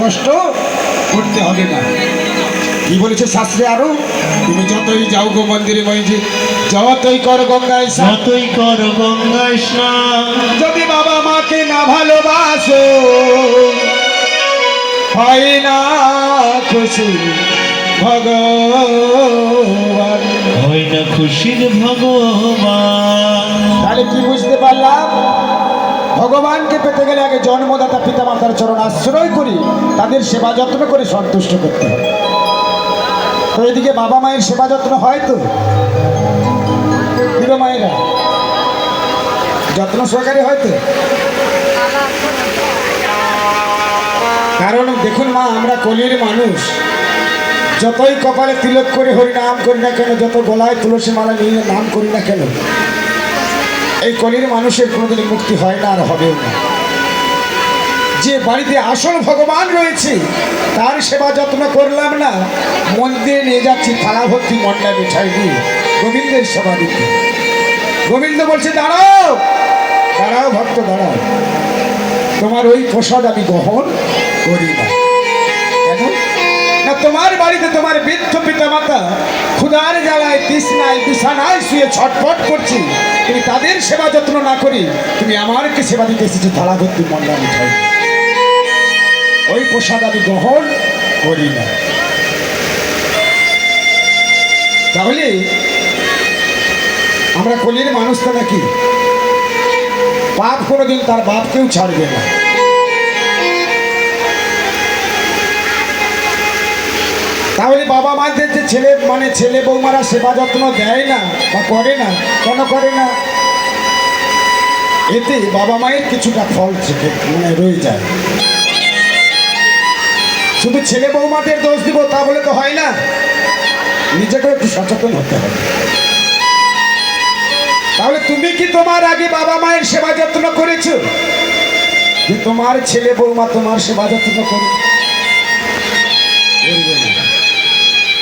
কষ্ট করতে হবে না। কি বলেছে শাস্ত্রে আরো, তুমি যতই যাও গো মন্দিরে মসজিদ, যতই কর গঙ্গায় স্নান, যতই কর গঙ্গায় স্নান, যদি বাবা মাকে না ভালোবাসো হয় না খুশি ভগবান। হয় না খুশির ভগবান। তাহলে কি বুঝতে পারলাম? ভগবানকে পেতে গেলে আগে জন্মদাতা পিতা মাতার চরণ আশ্রয় করি, তাদের সেবা যত্ন করে সন্তুষ্ট করতে হবে। তো এদিকে বাবা মায়ের সেবা যত্ন হয় তো? প্রিয় মায়েরা যত্ন সহকারে হয়তো? কারণ দেখুন মা, আমরা কলির মানুষ, যতই কপালে তিলক করে হরি নাম করি না কেন, যত গলায় তুলসী মালা নিয়ে নাম করি না কেন, এই কলির মানুষের কোনোদিন মুক্তি হয় না, আর হবেও না। যে বাড়িতে আসল ভগবান রয়েছে তার সেবা যত্ন করলাম না, মন্দিরে নিয়ে যাচ্ছি থালা ভর্তি মন্ডা মিঠাই দিয়ে গোবিন্দের সেবা দিতে। গোবিন্দ বলছে দাঁড়াও দাঁড়াও ভক্ত দাঁড়াও, তোমার ওই প্রসাদ আমি গ্রহণ করি না। কেন না? তোমার বাড়িতে তোমার বৃদ্ধ পিতা মাতা ক্ষুধার জ্বালায় তৃষ্ণায় বিছানায় শুয়ে ছটফট করছি, তুমি তাদের সেবা যত্ন না করি তুমি আমারকে সেবা দিতে এসেছি থালা ভর্তি মন্ডা মিঠাই, ওই প্রসাদ আমি গ্রহণ করি না। তাহলে আমরা কলির মানুষ তো নাকি? পাপ কোনোদিন তার বাপকেও ছাড়বে না। তাহলে বাবা মাদের যে ছেলে বৌমারা সেবা যত্ন দেয় না বা করে না, কেন করে না? এতে বাবা মায়ের কিছুটা ফল রয়ে যায়। শুধু ছেলে বৌমাদের দোষ দিব তা বলে তো হয় না, নিজেকে একটু সচেতন হতে হবে। তাহলে তুমি কি তোমার আগে বাবা মায়ের সেবা যত্ন করেছো যে তোমার ছেলে বৌমা তোমার সেবা যত্ন করবে?